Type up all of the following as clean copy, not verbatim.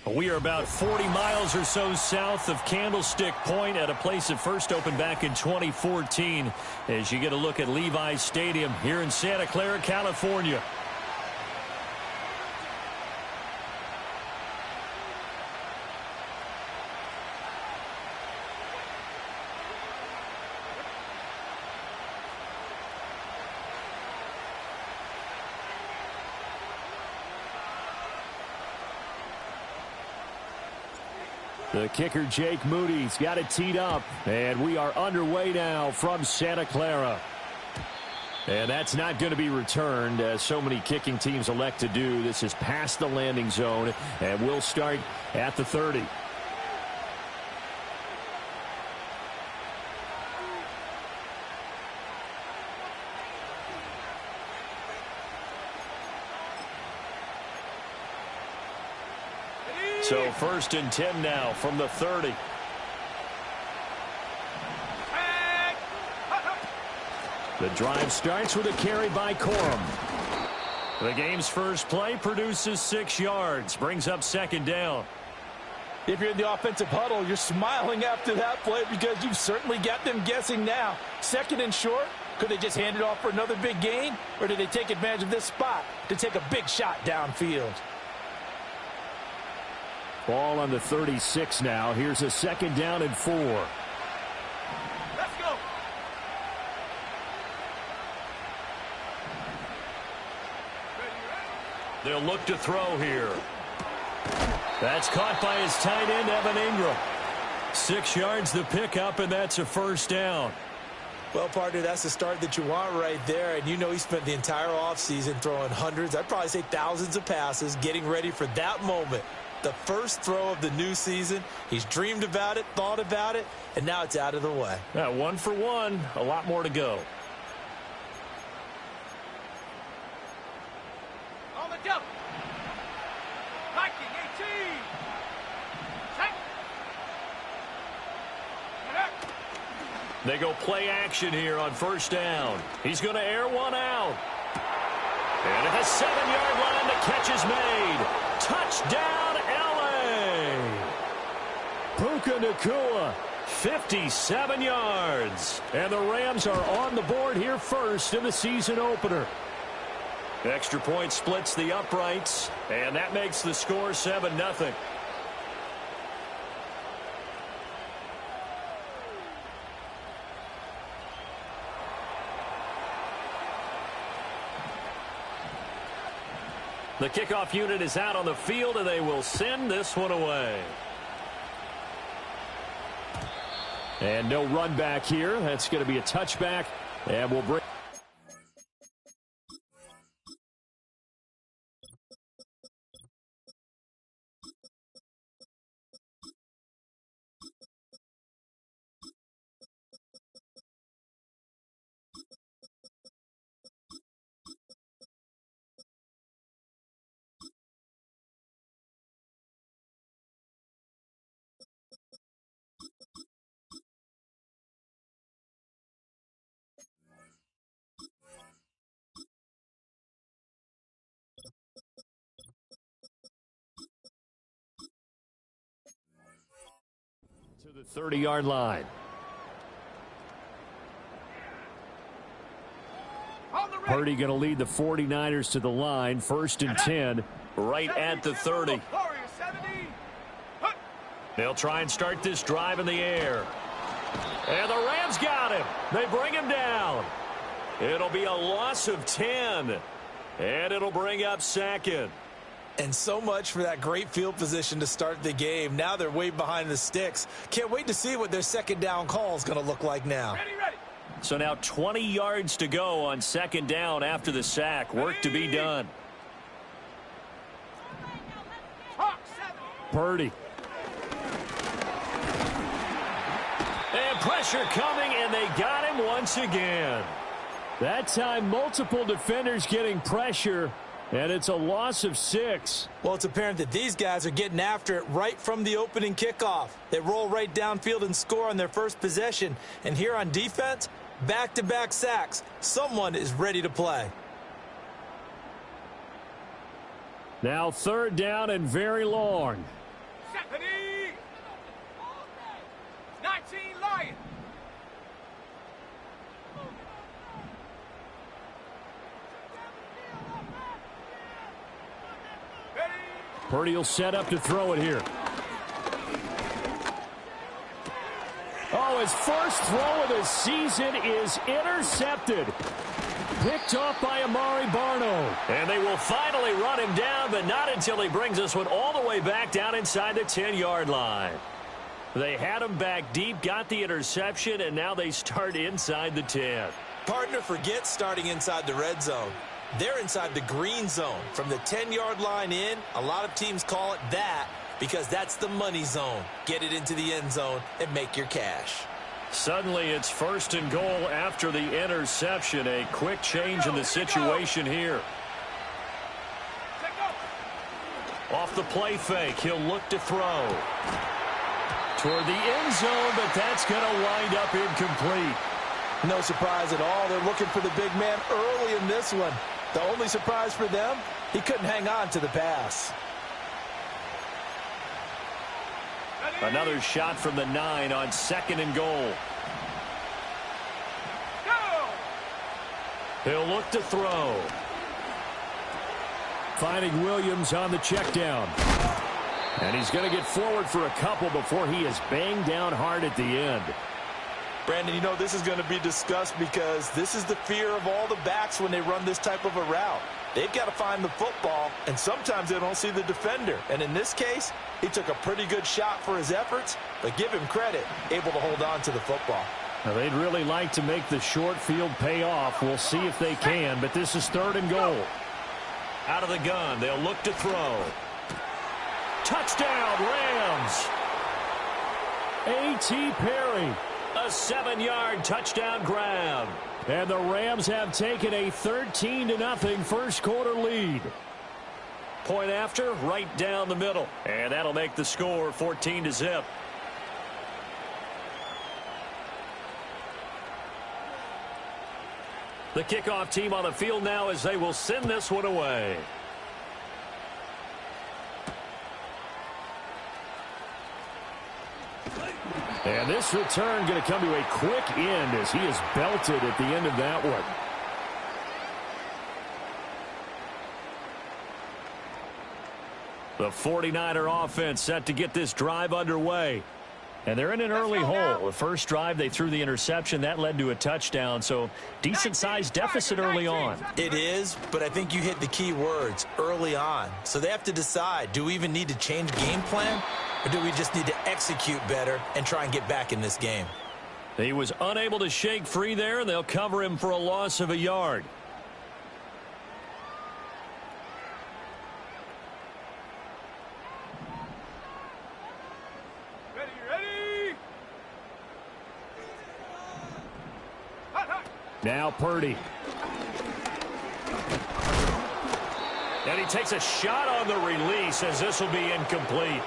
We are about 40 miles or so south of Candlestick Point at a place that first opened back in 2014 as you get a look at Levi's Stadium here in Santa Clara, California. The kicker, Jake Moody's got it teed up, and we are underway now from Santa Clara. And that's not going to be returned, as so many kicking teams elect to do. This is past the landing zone, and we'll start at the 30. So 1st and 10 now from the 30. The drive starts with a carry by Corum. The game's first play produces 6 yards, brings up 2nd down. If you're in the offensive huddle, you're smiling after that play because you've certainly got them guessing now. 2nd and short, could they just hand it off for another big gain? Or did they take advantage of this spot to take a big shot downfield? Ball on the 36 now. Here's a 2nd down and 4. Let's go. They'll look to throw here. That's caught by his tight end, Evan Ingram. 6 yards the pickup, and that's a 1st down. Well, partner, that's the start that you want right there. And you know he spent the entire offseason throwing hundreds, I'd probably say thousands of passes, getting ready for that moment. The first throw of the new season. He's dreamed about it, thought about it, and now it's out of the way. Yeah, 1 for 1. A lot more to go. On the jump. Viking 18. Check. They go play action here on 1st down. He's going to air one out. And at the 7-yard line, the catch is made. Touchdown, L.A. Puka Nacua, 57 yards. And the Rams are on the board here first in the season opener. Extra point splits the uprights, and that makes the score 7-0. The kickoff unit is out on the field, and they will send this one away. And no run back here. That's going to be a touchback, and we'll bring... to the 30-yard line. Purdy going to lead the 49ers to the line. 1st and 10, right at the 30. They'll try and start this drive in the air. And the Rams got him. They bring him down. It'll be a loss of 10. And it'll bring up 2nd. And so much for that great field position to start the game. Now they're way behind the sticks. Can't wait to see what their 2nd down call is going to look like now. Ready. So now 20 yards to go on 2nd down after the sack. Work to be done. Purdy. And pressure coming, and they got him once again. That time, multiple defenders getting pressure. And it's a loss of 6. Well, it's apparent that these guys are getting after it right from the opening kickoff. They roll right downfield and score on their first possession. And here on defense, back-to-back sacks. Someone is ready to play. Now 3rd down and very long. Purdy will set up to throw it here. Oh, his first throw of the season is intercepted. Picked off by Amari Barno. And they will finally run him down, but not until he brings this one all the way back down inside the 10-yard line. They had him back deep, got the interception, and now they start inside the 10. Partner, forget starting inside the red zone. They're inside the green zone. From the 10-yard line in, a lot of teams call it that because that's the money zone. Get it into the end zone and make your cash. Suddenly it's 1st and goal after the interception. A quick change in the situation here. Off the play fake, he'll look to throw. Toward the end zone, but that's going to wind up incomplete. No surprise at all. They're looking for the big man early in this one. The only surprise for them, he couldn't hang on to the pass. Another shot from the 9 on 2nd and goal. He'll look to throw. Finding Williams on the check down. And he's going to get forward for a couple before he is banged down hard at the end. Brandon, you know this is going to be discussed because this is the fear of all the backs when they run this type of a route. They've got to find the football, and sometimes they don't see the defender. And in this case, he took a pretty good shot for his efforts, but give him credit, able to hold on to the football. Now, they'd really like to make the short field pay off. We'll see if they can, but this is 3rd and goal. Out of the gun, they'll look to throw. Touchdown, Rams! A.T. Perry, a 7-yard touchdown grab. And the Rams have taken a 13-0 first quarter lead. Point after, right down the middle. And that'll make the score 14-0. The kickoff team on the field now as they will send this one away. And this return going to come to a quick end as he is belted at the end of that one. The 49er offense set to get this drive underway. And they're in an early hole. The first drive, they threw the interception. That led to a touchdown, so decent-sized deficit early on. It is, but I think you hit the key words, early on. So they have to decide, do we even need to change game plan, or do we just need to execute better and try and get back in this game? He was unable to shake free there, and they'll cover him for a loss of a yard. Now Purdy. And he takes a shot on the release as this will be incomplete.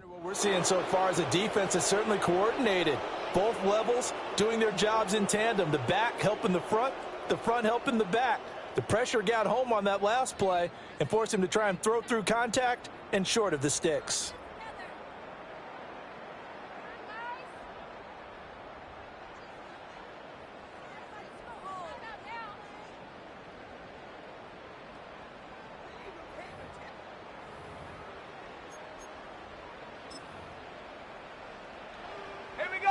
What we're seeing so far is the defense is certainly coordinated. Both levels doing their jobs in tandem. The back helping the front helping the back. The pressure got home on that last play and forced him to try and throw through contact and short of the sticks.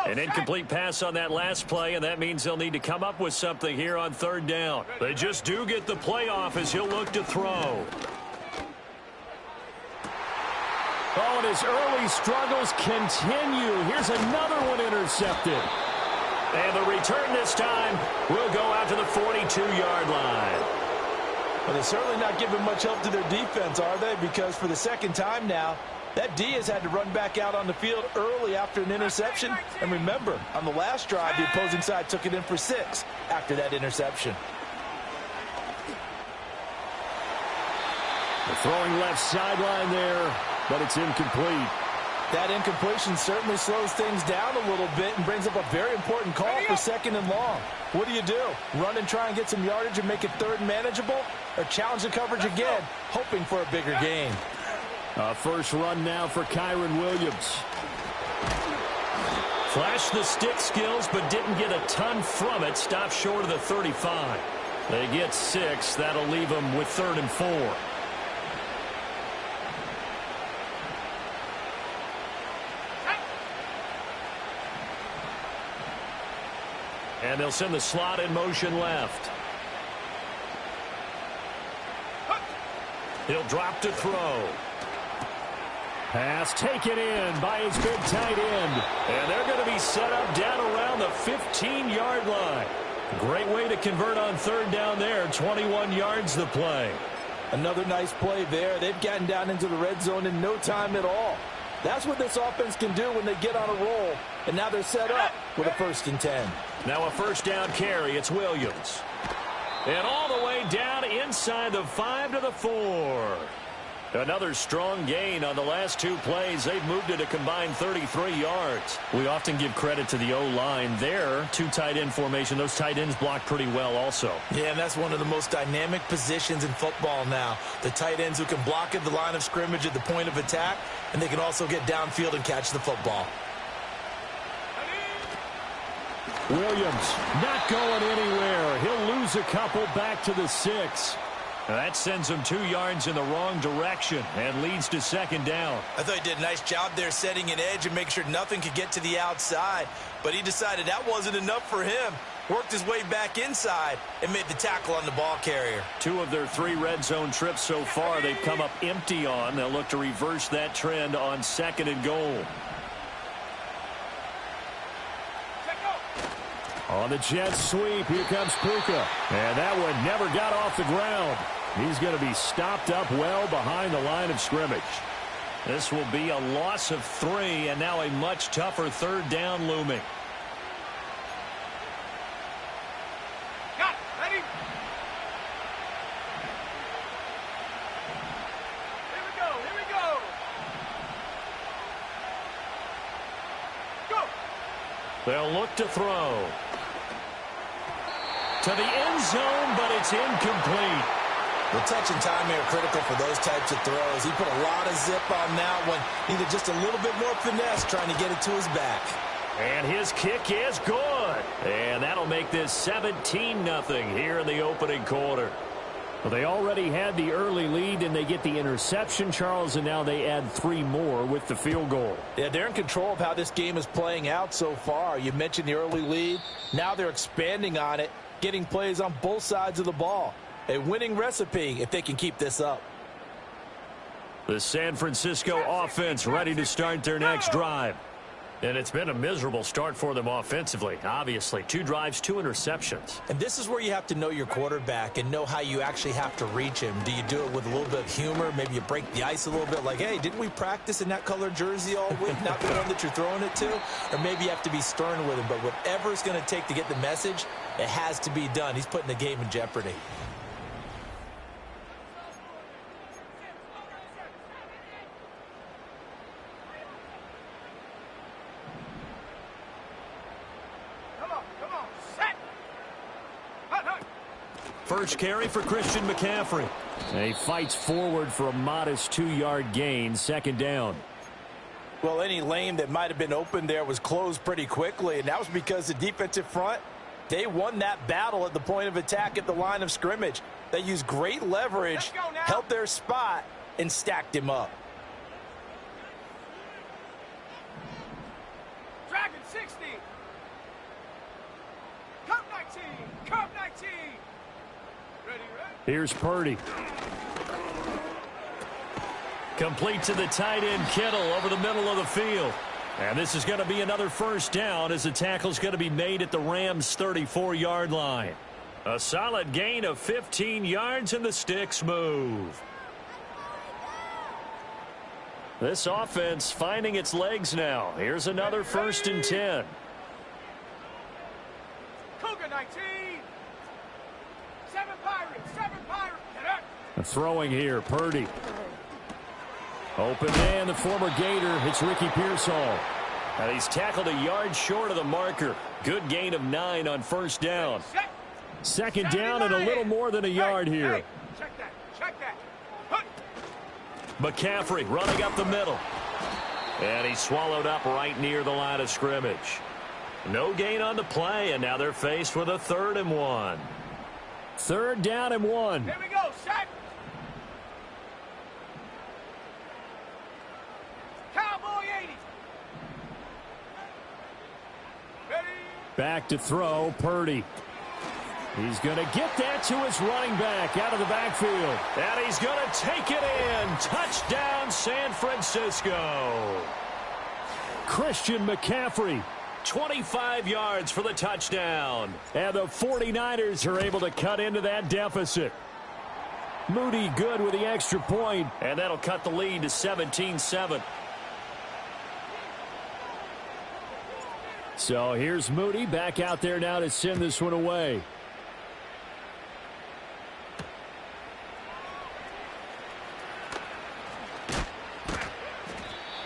An incomplete pass on that last play, and that means they'll need to come up with something here on third down. They just do get the play off as he'll look to throw. Oh, and his early struggles continue. Here's another one intercepted. And the return this time will go out to the 42-yard line. Well, they're certainly not giving much help to their defense, are they? Because for the second time now, that D has had to run back out on the field early after an interception. And remember, on the last drive, the opposing side took it in for 6 after that interception. The throwing left sideline there, but it's incomplete. That incompletion certainly slows things down a little bit and brings up a very important call for second and long. What do? Run and try and get some yardage and make it third and manageable? Or challenge the coverage again, hoping for a bigger gain? First run now for Kyron Williams. Flashed the stick skills, but didn't get a ton from it. Stopped short of the 35. They get 6. That'll leave them with 3rd and 4. And they'll send the slot in motion left. He'll drop to throw. Pass taken in by his big tight end. And they're going to be set up down around the 15-yard line. Great way to convert on third down there. 21 yards the play. Another nice play there. They've gotten down into the red zone in no time at all. That's what this offense can do when they get on a roll. And now they're set up with a 1st and 10. Now a first down carry. It's Williams. And all the way down inside the 5 to the 4. Another strong gain on the last 2 plays. They've moved it a combined 33 yards. We often give credit to the O-line there. 2 tight end formation. Those tight ends block pretty well also. Yeah, and that's one of the most dynamic positions in football now. The tight ends who can block at the line of scrimmage at the point of attack, and they can also get downfield and catch the football. Williams not going anywhere. He'll lose a couple back to the 6. That sends him 2 yards in the wrong direction and leads to second down. I thought he did a nice job there setting an edge and make sure nothing could get to the outside. But he decided that wasn't enough for him. Worked his way back inside and made the tackle on the ball carrier. 2 of their 3 red zone trips so far they've come up empty on. They'll look to reverse that trend on 2nd and goal. On the jet sweep, here comes Puka. And that one never got off the ground. He's going to be stopped up well behind the line of scrimmage. This will be a loss of 3, and now a much tougher third down looming. Got it. Ready? Here we go. Here we go. Go. They'll look to throw. To the end zone, but it's incomplete. The touch and time here are critical for those types of throws. He put a lot of zip on that one. Needed just a little bit more finesse trying to get it to his back. And his kick is good. And that'll make this 17-0 here in the opening quarter. Well, they already had the early lead, and they get the interception, Charles, and now they add 3 more with the field goal. Yeah, they're in control of how this game is playing out so far. You mentioned the early lead. Now they're expanding on it, getting plays on both sides of the ball. A winning recipe if they can keep this up. The San Francisco offense ready to start their next drive. And it's been a miserable start for them offensively. Obviously, 2 drives, 2 interceptions. And this is where you have to know your quarterback and know how you actually have to reach him. Do you do it with a little bit of humor? Maybe you break the ice a little bit like, hey, didn't we practice in that color jersey all week? Not the one that you're throwing it to? Or maybe you have to be stern with him. But whatever it's going to take to get the message, it has to be done. He's putting the game in jeopardy. first carry for Christian McCaffrey. And he fights forward for a modest 2-yard gain, second down. Well, any lane that might have been open there was closed pretty quickly, and that was because the defensive front, they won that battle at the point of attack at the line of scrimmage. They used great leverage, held their spot, and stacked him up. Dragon 60. Cup 19. Cup 19. Ready, ready. Here's Purdy. Complete to the tight end Kittle over the middle of the field. And this is going to be another first down as the tackle's going to be made at the Rams' 34-yard line. A solid gain of 15 yards and the sticks move. This offense finding its legs now. Here's another 1st and 10. Cougar 19. 7 Pirates. 7 Pirates. Throwing here, Purdy. Open man, the former Gator. It's Ricky Pearsall. And he's tackled a yard short of the marker. Good gain of 9 on first down. Second down and a little more than a yard here. Hey, check that. Check that. Hunt. McCaffrey running up the middle. And he's swallowed up right near the line of scrimmage. No gain on the play, and now they're faced with a 3rd and 1. 3rd down and 1. Here we go. Set. Cowboy 80. Ready. Back to throw, Purdy. He's going to get that to his running back out of the backfield. And he's going to take it in. Touchdown, San Francisco. Christian McCaffrey, 25 yards for the touchdown. And the 49ers are able to cut into that deficit. Moody good with the extra point, and that'll cut the lead to 17-7. So here's Moody back out there now to send this one away.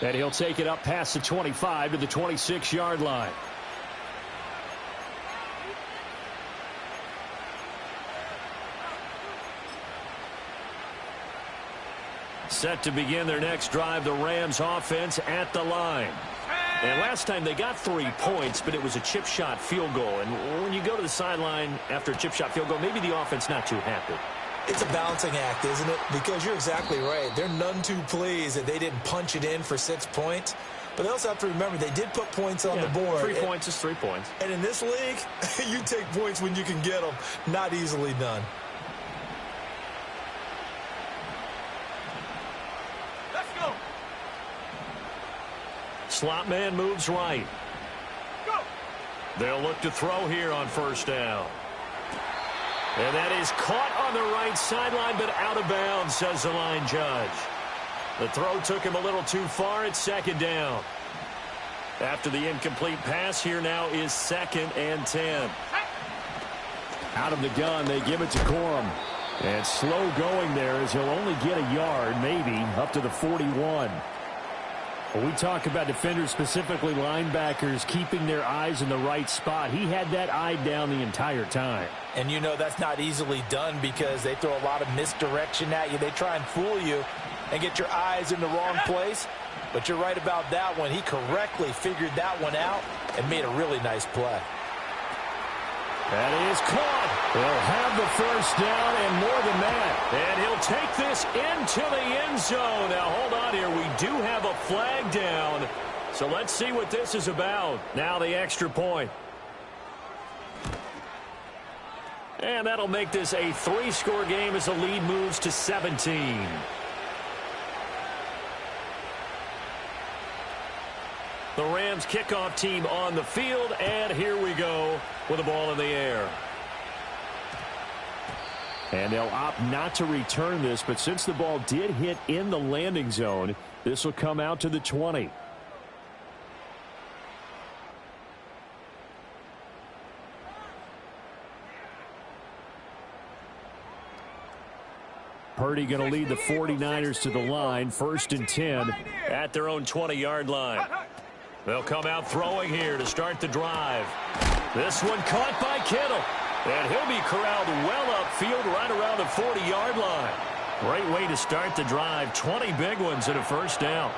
And he'll take it up past the 25 to the 26-yard line. Set to begin their next drive, the Rams offense at the line. And last time they got 3 points, but it was a chip shot field goal. And when you go to the sideline after a chip shot field goal, maybe the offense not too happy. It's a balancing act, isn't it? Because you're exactly right. They're none too pleased that they didn't punch it in for 6 points. But they also have to remember they did put points on the board. 3 points is 3 points. And in this league, you take points when you can get them. Not easily done. Let's go. Slot man moves right. Go. They'll look to throw here on first down. And that is caught on the right sideline, but out of bounds, says the line judge. The throw took him a little too far. It's second down. After the incomplete pass, here now is 2nd and 10. Out of the gun, they give it to Corum. And slow going there as he'll only get a yard, maybe, up to the 41. When we talk about defenders, specifically linebackers, keeping their eyes in the right spot, he had that eye down the entire time. And you know that's not easily done because they throw a lot of misdirection at you. They try and fool you and get your eyes in the wrong place. But you're right about that one. He correctly figured that one out and made a really nice play. That is caught. He'll have the first down and more than that. And he'll take this into the end zone. Now, hold on here. We do have a flag down. So let's see what this is about. Now the extra point. And that'll make this a 3-score game as the lead moves to 17. The Rams kickoff team on the field, and here we go with the ball in the air. And they'll opt not to return this, but since the ball did hit in the landing zone, this will come out to the 20. Purdy going to lead the 49ers to the line, 1st and 10 at their own 20-yard line. They'll come out throwing here to start the drive. This one caught by Kittle. And he'll be corralled well upfield right around the 40-yard line. Great way to start the drive. 20 big ones and a first down.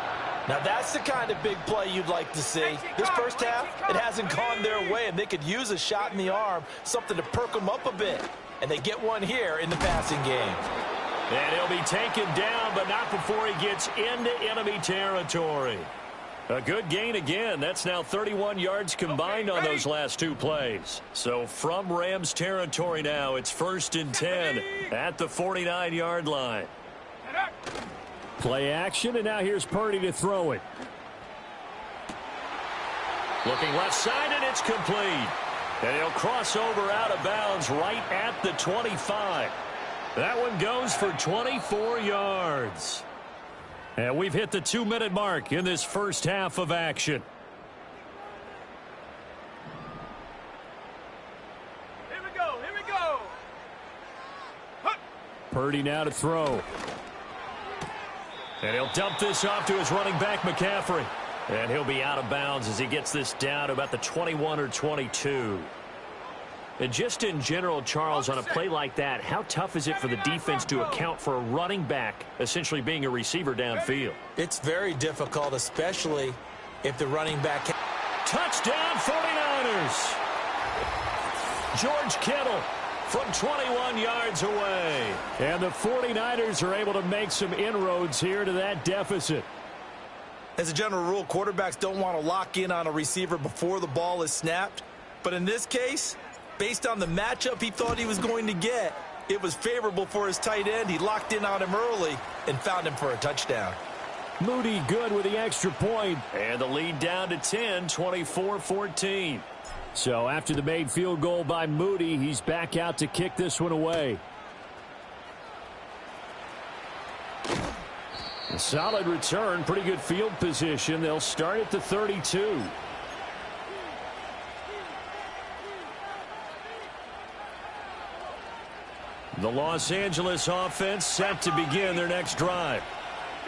Now that's the kind of big play you'd like to see. This first half, it hasn't gone their way, and they could use a shot in the arm, something to perk them up a bit. And they get one here in the passing game. And he'll be taken down, but not before he gets into enemy territory. A good gain again. That's now 31 yards combined on those last two plays. So from Rams territory now, it's 1st and 10 at the 49-yard line. Play action, and now here's Purdy to throw it. Looking left side, and it's complete. And he'll cross over out of bounds right at the 25. That one goes for 24 yards. And we've hit the 2-minute mark in this first half of action. Here we go, here we go. Purdy now to throw. And he'll dump this off to his running back, McCaffrey. And he'll be out of bounds as he gets this down to about the 21 or 22. And just in general, Charles, on a play like that, how tough is it for the defense to account for a running back essentially being a receiver downfield? It's very difficult, especially if the running back... Touchdown, 49ers! George Kittle from 21 yards away. And the 49ers are able to make some inroads here to that deficit. As a general rule, quarterbacks don't want to lock in on a receiver before the ball is snapped. But in this case, based on the matchup he thought he was going to get, it was favorable for his tight end. He locked in on him early and found him for a touchdown. Moody good with the extra point. And the lead down to 10, 24-14. So after the made field goal by Moody, he's back out to kick this one away. A solid return, pretty good field position. They'll start at the 32. The Los Angeles offense set to begin their next drive.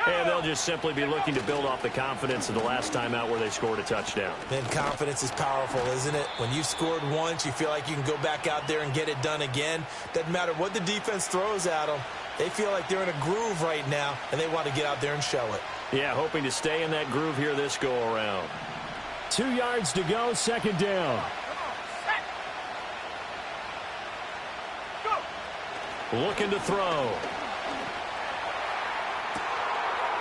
And they'll just simply be looking to build off the confidence of the last time out where they scored a touchdown. And confidence is powerful, isn't it? When you've scored once, you feel like you can go back out there and get it done again. Doesn't matter what the defense throws at them. They feel like they're in a groove right now, and they want to get out there and show it. Yeah, hoping to stay in that groove here this go-around. 2 yards to go, second down. Looking to throw.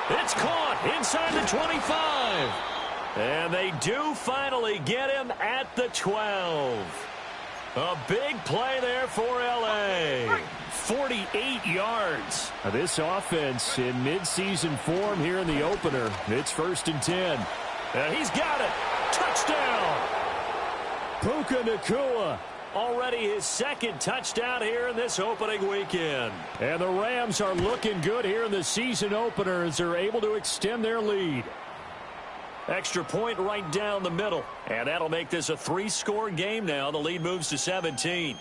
It's caught inside the 25. And they do finally get him at the 12. A big play there for L.A. 48 yards. Now this offense in midseason form here in the opener. It's 1st and 10. And he's got it. Touchdown. Puka Nacua. Already his second touchdown here in this opening weekend. And the Rams are looking good here in the season opener as they're able to extend their lead. Extra point right down the middle. And that'll make this a 3-score game now. The lead moves to 17.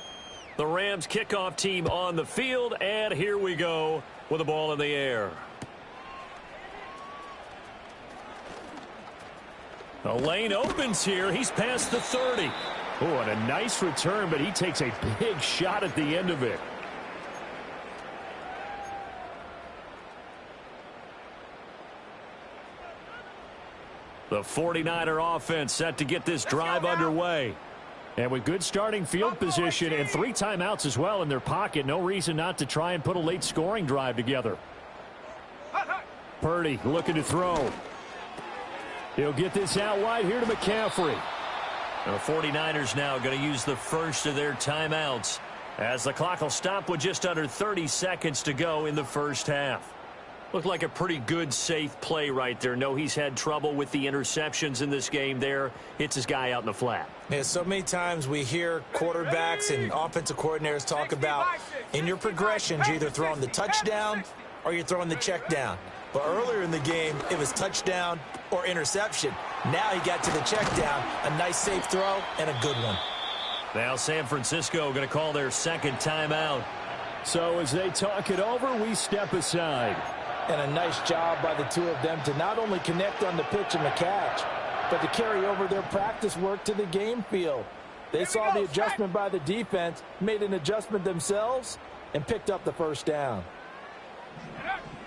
The Rams kickoff team on the field. And here we go with the ball in the air. The lane opens here. He's past the 30. Oh, and a nice return, but he takes a big shot at the end of it. The 49er offense set to get this drive underway. And with good starting field position and 3 timeouts as well in their pocket, no reason not to try and put a late scoring drive together. Purdy looking to throw. He'll get this out wide here to McCaffrey. The 49ers now going to use the first of their timeouts as the clock will stop with just under 30 seconds to go in the first half. Looked like a pretty good, safe play right there. No, he's had trouble with the interceptions in this game there. Hits his guy out in the flat. Yeah, so many times we hear quarterbacks and offensive coordinators talk about in your progressions, you're either throwing the touchdown or you're throwing the check down. But earlier in the game, it was touchdown or interception. Now he got to the check down. A nice safe throw and a good one. Now San Francisco going to call their second timeout. So as they talk it over, we step aside. And a nice job by the two of them to not only connect on the pitch and the catch, but to carry over their practice work to the game field. They saw the adjustment by the defense, made an adjustment themselves, and picked up the first down.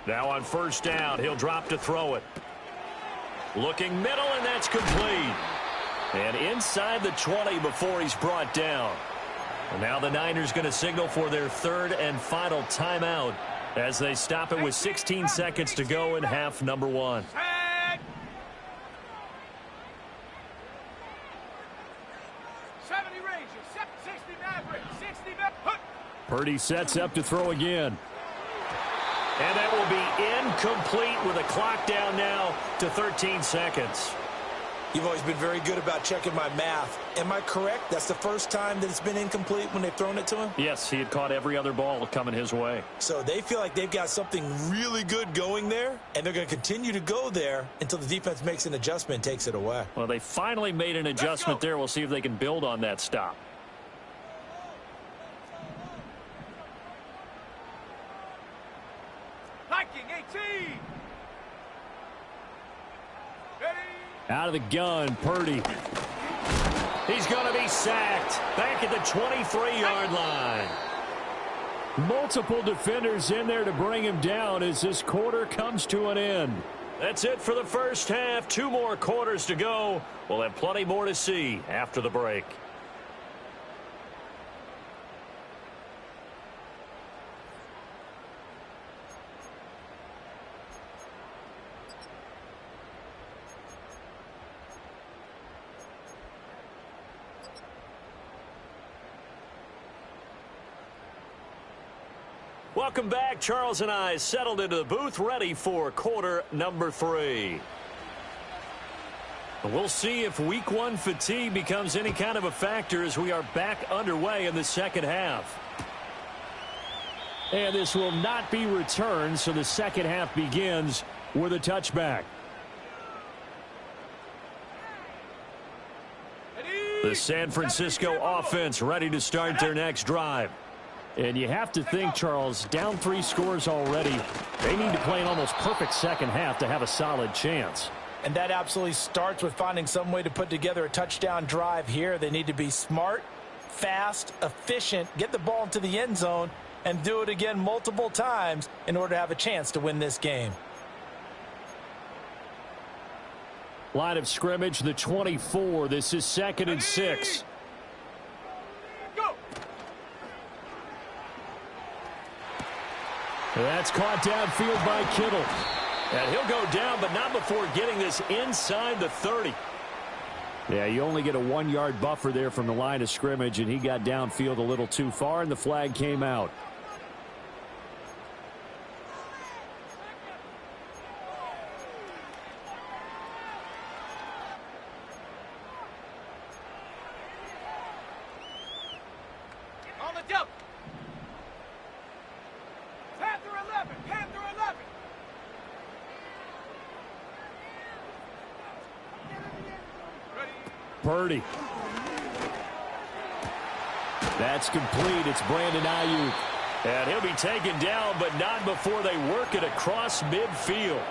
Now on first down, he'll drop to throw it. Looking middle, and that's complete. And inside the 20 before he's brought down. And now the Niners going to signal for their third and final timeout as they stop it with 16 seconds to go in half number one. Purdy sets up to throw again. And that will be incomplete with a clock down now to 13 seconds. You've always been very good about checking my math. Am I correct? That's the first time that it's been incomplete when they've thrown it to him? Yes, he had caught every other ball coming his way. So they feel like they've got something really good going there, and they're going to continue to go there until the defense makes an adjustment and takes it away. Well, they finally made an adjustment there. We'll see if they can build on that stop. Out of the gun, Purdy. He's going to be sacked back at the 23-yard line. Multiple defenders in there to bring him down as this quarter comes to an end. That's it for the first half. 2 more quarters to go. We'll have plenty more to see after the break. Welcome back. Charles and I settled into the booth ready for quarter number 3. We'll see if week 1 fatigue becomes any kind of a factor as we are back underway in the second half. And this will not be returned, so the second half begins with a touchback. The San Francisco offense ready to start their next drive. And you have to think, Charles, down 3 scores already. They need to play an almost perfect second half to have a solid chance. And that absolutely starts with finding some way to put together a touchdown drive here. They need to be smart, fast, efficient, get the ball into the end zone, and do it again multiple times in order to have a chance to win this game. Line of scrimmage, the 24. This is 2nd and 6. That's caught downfield by Kittle. And he'll go down, but not before getting this inside the 30. Yeah, you only get a 1-yard buffer there from the line of scrimmage, and he got downfield a little too far, and the flag came out. On the jump. Panther 11. Panther 11. Purdy. That's complete. It's Brandon Ayuk. And he'll be taken down, but not before they work it across midfield.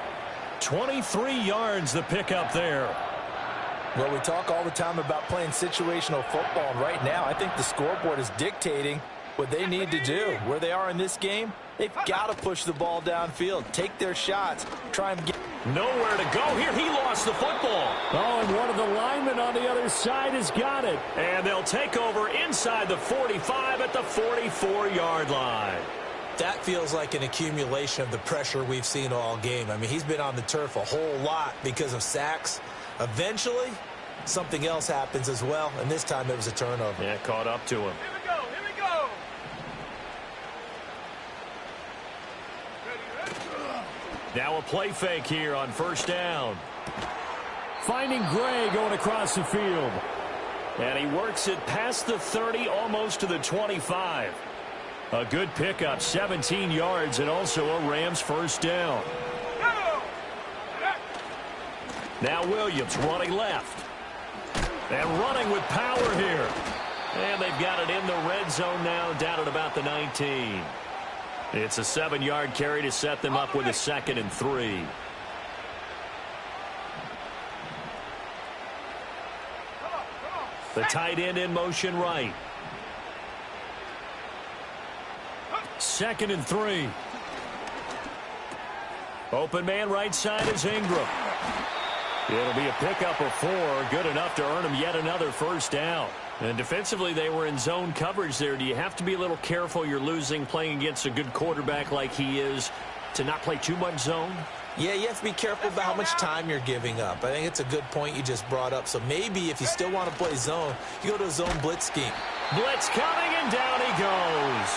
23 yards the pickup there. Well, we talk all the time about playing situational football, and right now I think the scoreboard is dictating what they need to do. Where they are in this game, they've got to push the ball downfield, take their shots, try and get... Nowhere to go here. He lost the football. Oh, and one of the linemen on the other side has got it. And they'll take over inside the 45 at the 44-yard line. That feels like an accumulation of the pressure we've seen all game. I mean, he's been on the turf a whole lot because of sacks. Eventually, something else happens as well, and this time it was a turnover. Yeah, caught up to him. Here we go. Here we go. Now a play fake here on first down. Finding Gray going across the field. And he works it past the 30, almost to the 25. A good pickup, 17 yards, and also a Rams first down. Now Williams running left. And running with power here. And they've got it in the red zone now, down at about the 19. It's a 7-yard carry to set them up with a 2nd and 3. The tight end in motion right. 2nd and 3. Open man right side is Ingram. It'll be a pickup of 4, good enough to earn him yet another first down. And defensively, they were in zone coverage there. Do you have to be a little careful you're losing playing against a good quarterback like he is to not play too much zone? Yeah, you have to be careful about how much time you're giving up. I think it's a good point you just brought up. So maybe if you still want to play zone, you go to a zone blitz scheme. Blitz coming, and down he goes.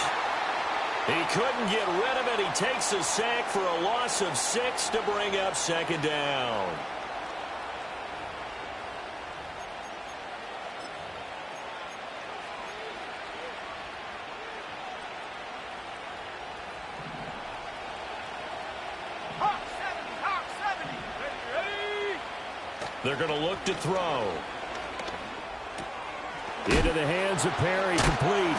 He couldn't get rid of it. He takes a sack for a loss of 6 to bring up 2nd down. They're going to look to throw. Into the hands of Perry, complete.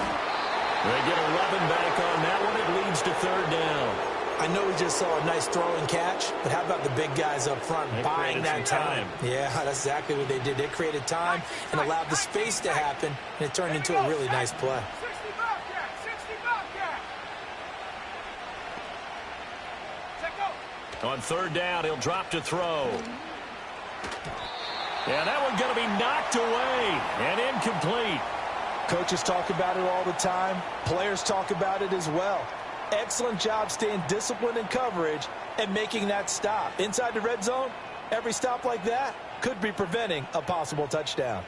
They get 11 back on that one. It leads to 3rd down. I know we just saw a nice throw and catch, but how about the big guys up front buying that time? Yeah, that's exactly what they did. They created time and allowed the space to happen, and it turned into a really nice play. 60 Bobcat, 60 Bobcat. Take go. On 3rd down, he'll drop to throw. And that one's going to be knocked away and incomplete. Coaches talk about it all the time. Players talk about it as well. Excellent job staying disciplined in coverage and making that stop. Inside the red zone, every stop like that could be preventing a possible touchdown.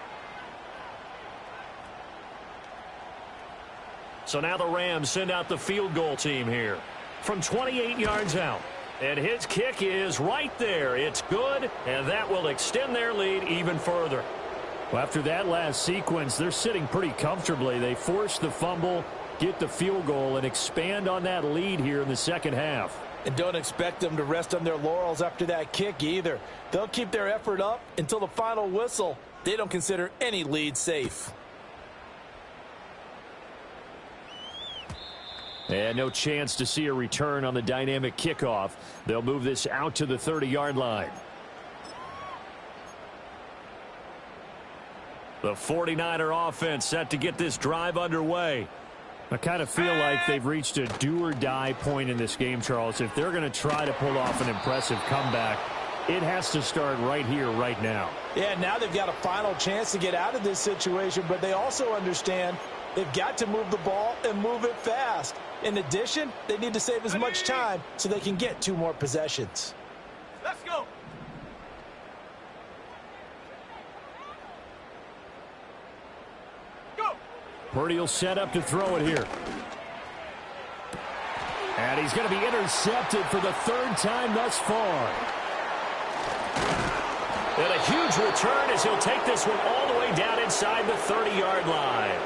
So now the Rams send out the field goal team here from 28 yards out. And his kick is right there. It's good, and that will extend their lead even further. Well, after that last sequence, they're sitting pretty comfortably. They force the fumble, get the field goal, and expand on that lead here in the second half. And don't expect them to rest on their laurels after that kick either. They'll keep their effort up until the final whistle. They don't consider any lead safe. And no chance to see a return on the dynamic kickoff. They'll move this out to the 30-yard line. The 49er offense set to get this drive underway. I kind of feel like they've reached a do-or-die point in this game, Charles. If they're going to try to pull off an impressive comeback, it has to start right here, right now. Yeah, now they've got a final chance to get out of this situation, but they also understand they've got to move the ball and move it fast. In addition, they need to save as much time so they can get 2 more possessions. Let's go. Go. Purdy will set up to throw it here. And he's going to be intercepted for the 3rd time thus far. And a huge return as he'll take this one all the way down inside the 30-yard line.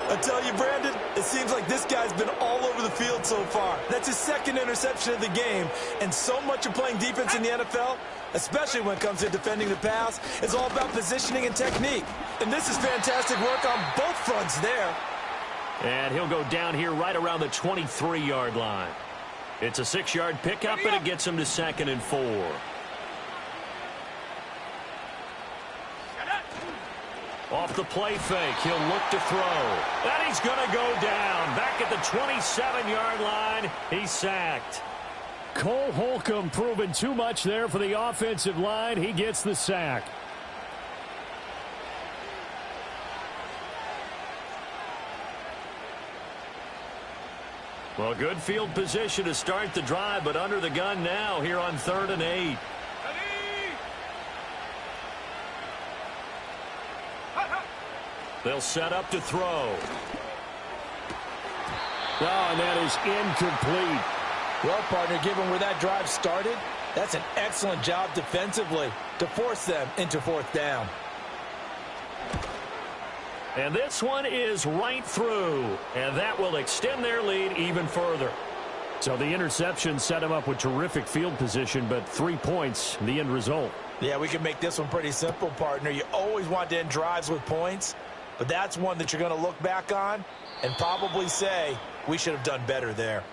I tell you, Brandon, it seems like this guy's been all over the field so far. That's his 2nd interception of the game. And so much of playing defense in the NFL, especially when it comes to defending the pass, is all about positioning and technique. And this is fantastic work on both fronts there. And he'll go down here right around the 23-yard line. It's a 6-yard pickup, and it gets him to 2nd and 4. Off the play fake, he'll look to throw. And he's going to go down. Back at the 27-yard line, he's sacked. Cole Holcomb proving too much there for the offensive line. He gets the sack. Well, good field position to start the drive, but under the gun now here on 3rd and 8. They'll set up to throw. Oh, and that is incomplete. Well, partner, given where that drive started, that's an excellent job defensively to force them into 4th down. And this one is right through, and that will extend their lead even further. So the interception set him up with terrific field position, but 3 points, the end result. Yeah, we can make this one pretty simple, partner. You always want to end drives with points, but that's one that you're going to look back on and probably say, we should have done better there.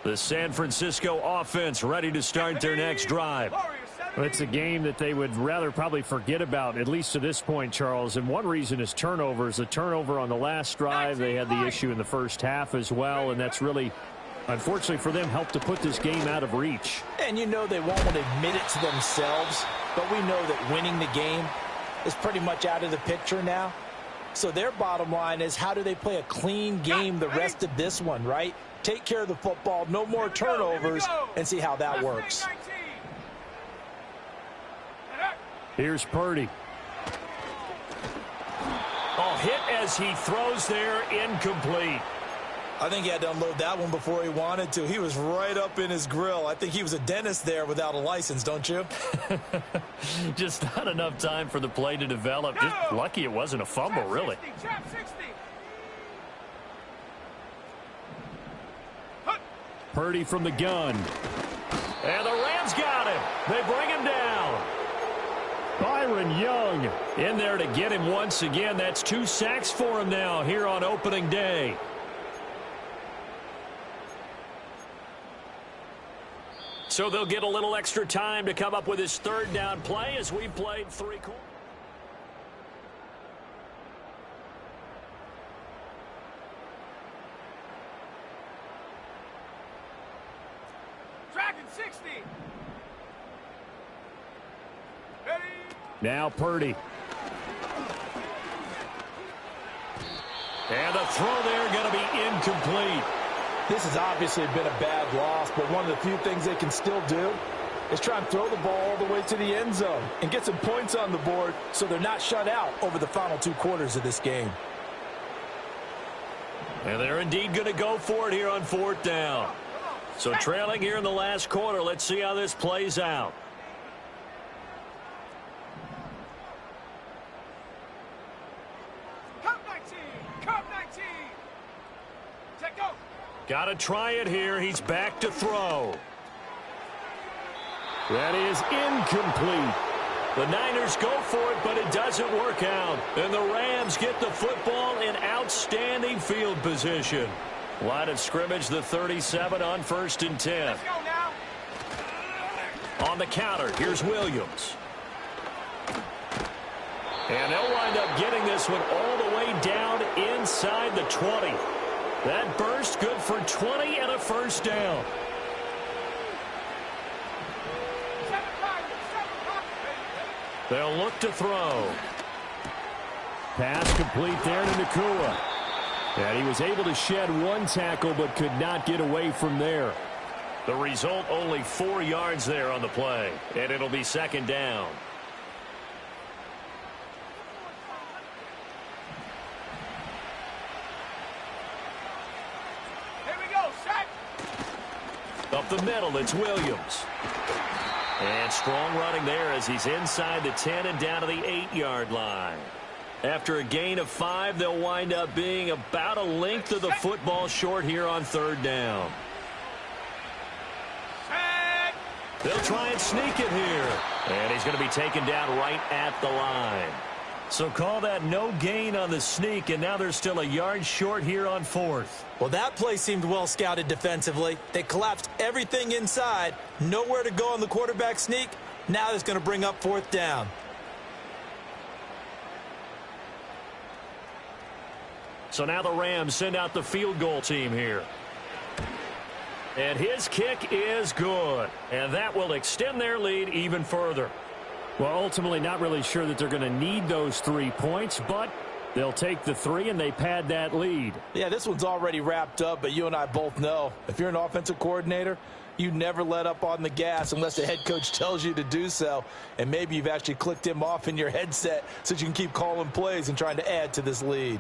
The San Francisco offense ready to start their next drive. Warriors, set Well, it's a game that they would rather probably forget about, at least to this point, Charles. And one reason is turnovers. A turnover on the last drive. They had the issue in the first half as well, and that's really, unfortunately for them, helped to put this game out of reach. And you know they won't admit it to themselves, but we know that winning the game is pretty much out of the picture now. So their bottom line is, how do they play a clean game the rest of this one, right? Take care of the football, no more turnovers, and see how that works. Here's Purdy. Oh, hit as he throws there, incomplete. I think he had to unload that one before he wanted to. He was right up in his grill. I think he was a dentist there without a license, don't you? Just not enough time for the play to develop. Just lucky it wasn't a fumble, really. Purdy from the gun. And the Rams got him. They bring him down. Byron Young in there to get him once again. That's 2 sacks for him now here on opening day. So they'll get a little extra time to come up with his third down play as we played 3 quarters. Dragon 60. Ready? Now Purdy. And the throw there going to be incomplete. This has obviously been a bad loss, but one of the few things they can still do is try and throw the ball all the way to the end zone and get some points on the board so they're not shut out over the final 2 quarters of this game. And they're indeed going to go for it here on 4th down. So trailing here in the last quarter, let's see how this plays out. Got to try it here. He's back to throw. That is incomplete. The Niners go for it, but it doesn't work out. And the Rams get the football in outstanding field position. Line of scrimmage, the 37 on 1st and 10. Let's go now. On the counter, here's Williams. And they'll wind up getting this one all the way down inside the 20. That burst good for 20 and a 1st down. They'll look to throw. Pass complete there to Nakua. And he was able to shed 1 tackle but could not get away from there. The result, only 4 yards there on the play. And it'll be 2nd down. Up the middle, it's Williams. And strong running there as he's inside the 10 and down to the 8-yard line. After a gain of 5, they'll wind up being about a length of the football short here on 3rd down. They'll try and sneak it here. And he's going to be taken down right at the line. So call that no gain on the sneak, and now they're still a yard short here on 4th. Well, that play seemed well scouted defensively. They collapsed everything inside. Nowhere to go on the quarterback sneak. Now it's going to bring up 4th down. So now the Rams send out the field goal team here. And his kick is good. And that will extend their lead even further. Well, ultimately not really sure that they're going to need those 3 points, but they'll take the 3 and they pad that lead. Yeah, this one's already wrapped up, but you and I both know if you're an offensive coordinator, you never let up on the gas unless the head coach tells you to do so. And maybe you've actually clicked him off in your headset so you can keep calling plays and trying to add to this lead.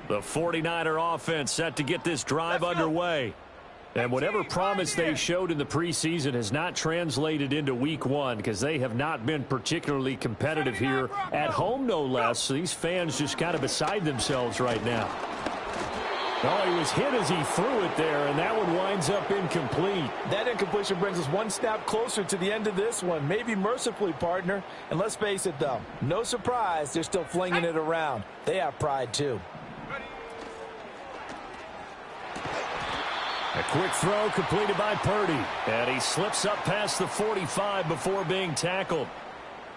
The 49er offense set to get this drive underway. And whatever promise they showed in the preseason has not translated into week 1 because they have not been particularly competitive here at home, no less. So these fans just kind of beside themselves right now. Oh, he was hit as he threw it there, and that one winds up incomplete. That incompletion brings us one snap closer to the end of this one. Maybe mercifully, partner. And let's face it, though, no surprise, they're still flinging it around. They have pride, too. A quick throw completed by Purdy. And he slips up past the 45 before being tackled.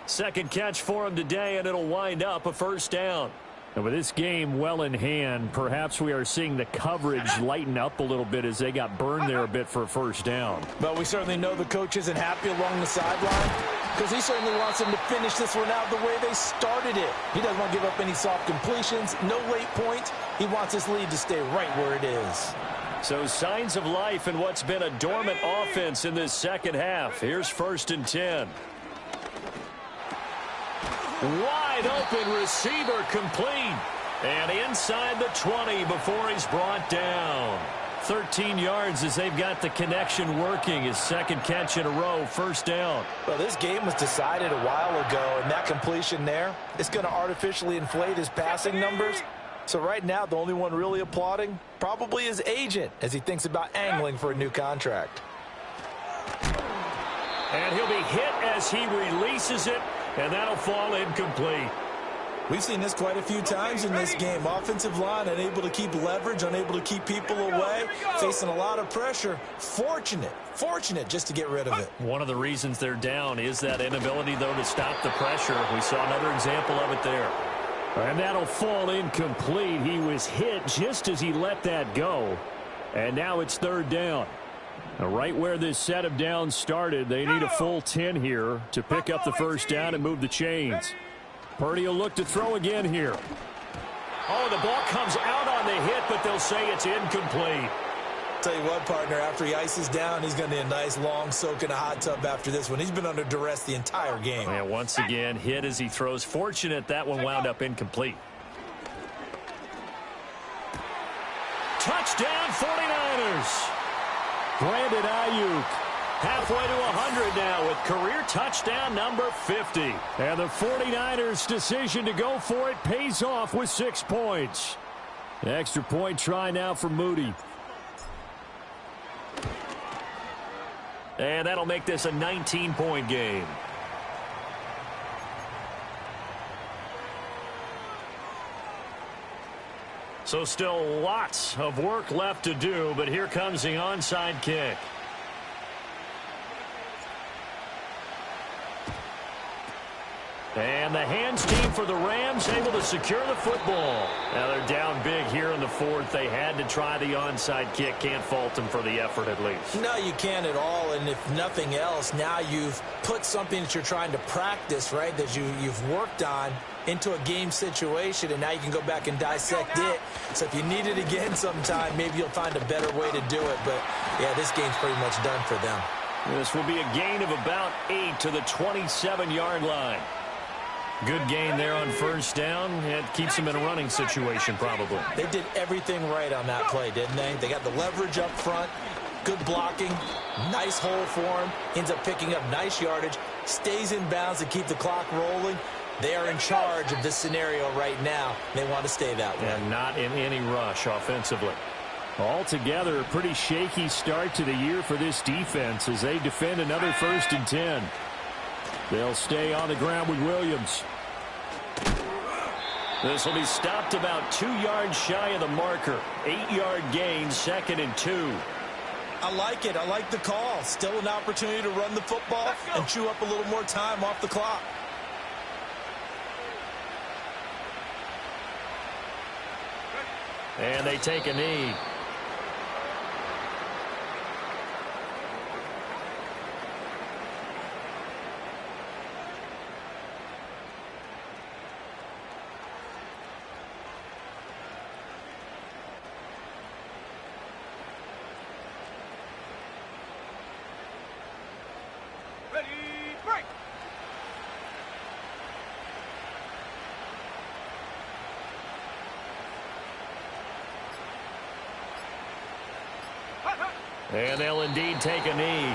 Second catch for him today, and it'll wind up a first down. And with this game well in hand, perhaps we are seeing the coverage lighten up a little bit as they got burned there a bit for a first down. But we certainly know the coach isn't happy along the sideline because he certainly wants them to finish this one out the way they started it. He doesn't want to give up any soft completions, no late points. He wants his lead to stay right where it is. So signs of life in what's been a dormant offense in this second half. Here's 1st and 10. Wide open receiver complete. And inside the 20 before he's brought down. 13 yards as they've got the connection working. His second catch in a row, first down. Well, this game was decided a while ago, and that completion there is going to artificially inflate his passing numbers. So right now, the only one really applauding probably his agent as he thinks about angling for a new contract. And he'll be hit as he releases it, and that'll fall incomplete. We've seen this quite a few times in this game. Offensive line unable to keep leverage, unable to keep people away, facing a lot of pressure. Fortunate just to get rid of it. One of the reasons they're down is that inability, though, to stop the pressure. We saw another example of it there. And that'll fall incomplete. He was hit just as he let that go. And now it's third down. Now, right where this set of downs started, they need a full 10 here to pick up the first down and move the chains. Purdy will look to throw again here. Oh, the ball comes out on the hit, but they'll say it's incomplete. Tell you what, partner, after he ices down, he's going to need a nice long soak in a hot tub after this one. He's been under duress the entire game. And once again, hit as he throws. Fortunate that one wound up incomplete. Touchdown, 49ers. Brandon Ayuk halfway to 100 now with career touchdown number 50. And the 49ers' decision to go for it pays off with 6 points. Extra point try now for Moody. And that'll make this a 19-point game. So still lots of work left to do, but here comes the onside kick. And the hands team for the Rams able to secure the football. Now they're down big here in the fourth. They had to try the onside kick. Can't fault them for the effort at least. No, you can't at all. And if nothing else, now you've put something that you're trying to practice, right, that you've worked on into a game situation, and now you can go back and dissect it. So if you need it again sometime, maybe you'll find a better way to do it. But, yeah, this game's pretty much done for them. This will be a gain of about 8 to the 27-yard line. Good gain there on first down. It keeps them in a running situation probably. They did everything right on that play, didn't they? They got the leverage up front, good blocking, nice hole for him, ends up picking up nice yardage, stays in bounds to keep the clock rolling. They are in charge of this scenario right now. They want to stay that way. And not in any rush offensively. Altogether, a pretty shaky start to the year for this defense as they defend another 1st and 10. They'll stay on the ground with Williams. This will be stopped about 2 yards shy of the marker. 8-yard gain, 2nd and 2. I like it. I like the call. Still an opportunity to run the football and chew up a little more time off the clock. And they take a knee. And they'll indeed take a knee.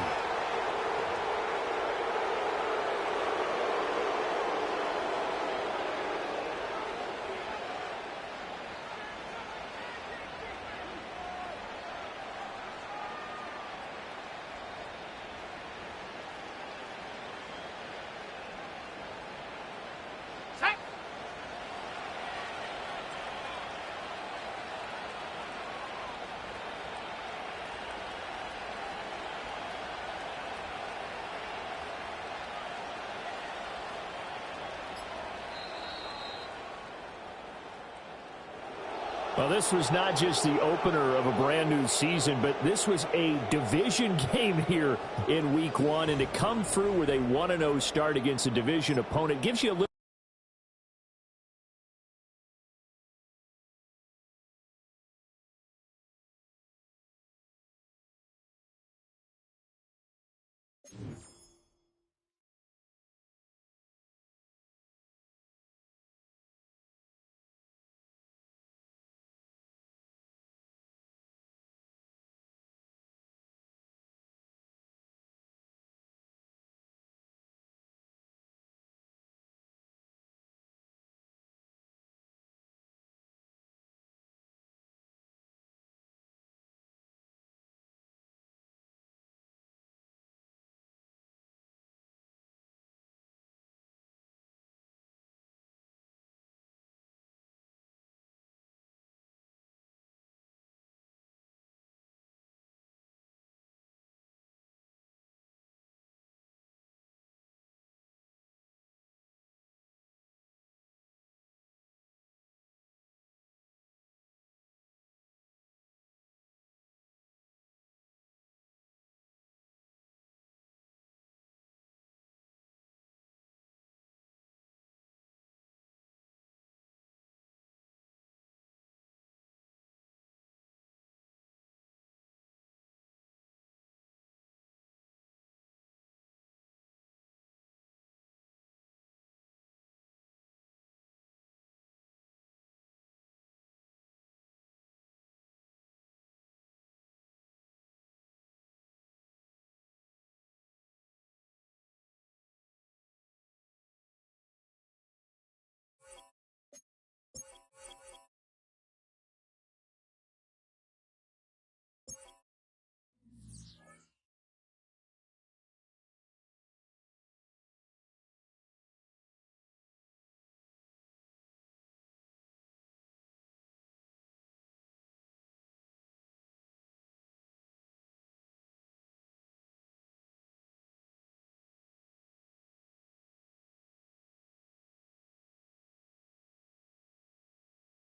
Well, this was not just the opener of a brand new season, but this was a division game here in week 1. And to come through with a 1-0 start against a division opponent gives you a little